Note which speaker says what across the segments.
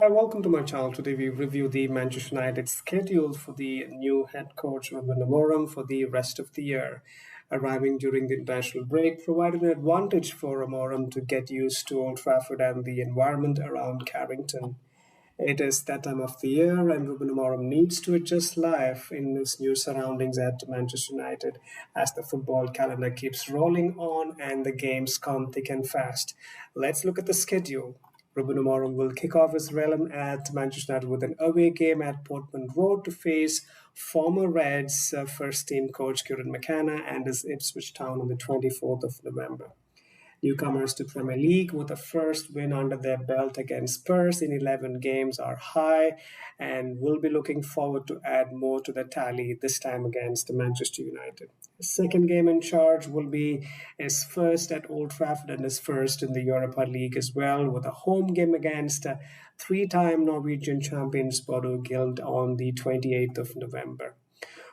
Speaker 1: Hi, welcome to my channel. Today we review the Manchester United schedule for the new head coach Ruben Amorim for the rest of the year. Arriving during the international break provided an advantage for Amorim to get used to Old Trafford and the environment around Carrington. It is that time of the year, and Ruben Amorim needs to adjust life in his new surroundings at Manchester United as the football calendar keeps rolling on and the games come thick and fast. Let's look at the schedule. Ruben Amorim will kick off his realm at Manchester United with an away game at Portman Road to face former Reds first team coach Kieran McKenna and his Ipswich Town on the 24th of November. Newcomers to Premier League with a first win under their belt against Spurs in 11 games are high and will be looking forward to add more to the tally, this time against Manchester United. His second game in charge will be his first at Old Trafford and his first in the Europa League as well, with a home game against three-time Norwegian champions Bodø Glimt on the 28th of November.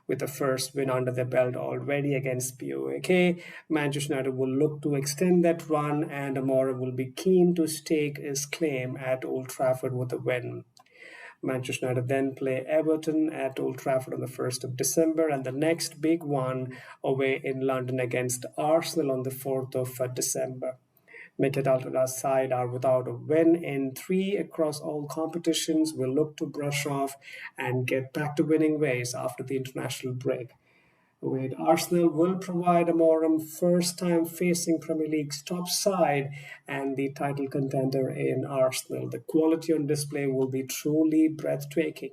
Speaker 1: With the first win under their belt already against POAK, Manchester United will look to extend that run, and Amorim will be keen to stake his claim at Old Trafford with a win. Manchester United then play Everton at Old Trafford on the 1st of December, and the next big one away in London against Arsenal on the 4th of December. Mikel Arteta's side are without a win in three across all competitions, will look to brush off and get back to winning ways after the international break. With Arsenal will provide Amorim first time facing Premier League's top side and the title contender in Arsenal. The quality on display will be truly breathtaking.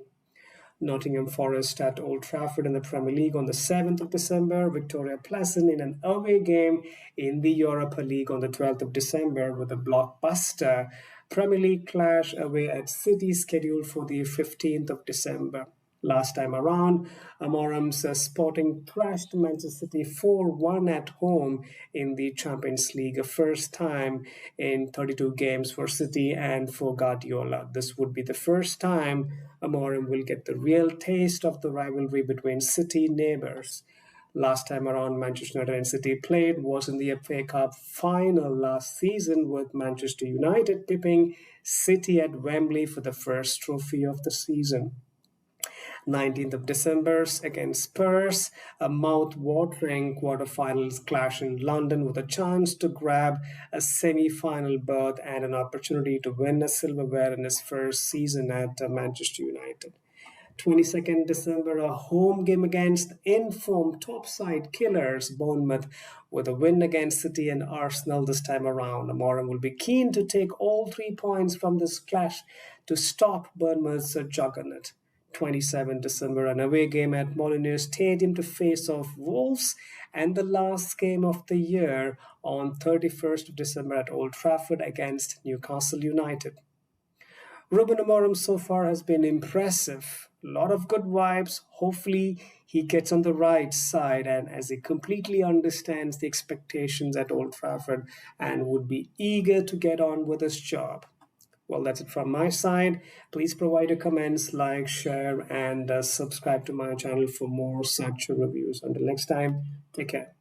Speaker 1: Nottingham Forest at Old Trafford in the Premier League on the 7th of December, Victoria Pleasant in an away game in the Europa League on the 12th of December with a blockbuster Premier League clash away at City scheduled for the 15th of December. Last time around, Amorim's Sporting thrashed Manchester City 4-1 at home in the Champions League, a first time in 32 games for City and for Guardiola. This would be the first time Amorim will get the real taste of the rivalry between City neighbours. Last time around Manchester United and City played was in the FA Cup final last season, with Manchester United tipping City at Wembley for the first trophy of the season. 19th of December against Spurs, a mouth-watering quarterfinals clash in London with a chance to grab a semi-final berth and an opportunity to win a silverware in his first season at Manchester United. 22nd December, a home game against informed topside killers Bournemouth with a win against City and Arsenal this time around. Amorim will be keen to take all 3 points from this clash to stop Bournemouth's juggernaut. 27 December, an away game at ManU Stadium to face off Wolves, and the last game of the year on 31st of December at Old Trafford against Newcastle United. Ruben Amorim so far has been impressive. A lot of good vibes. Hopefully he gets on the right side and as he completely understands the expectations at Old Trafford and would be eager to get on with his job. Well, that's it from my side. Please provide your comments, like, share, and subscribe to my channel for more such reviews. Until next time, take care.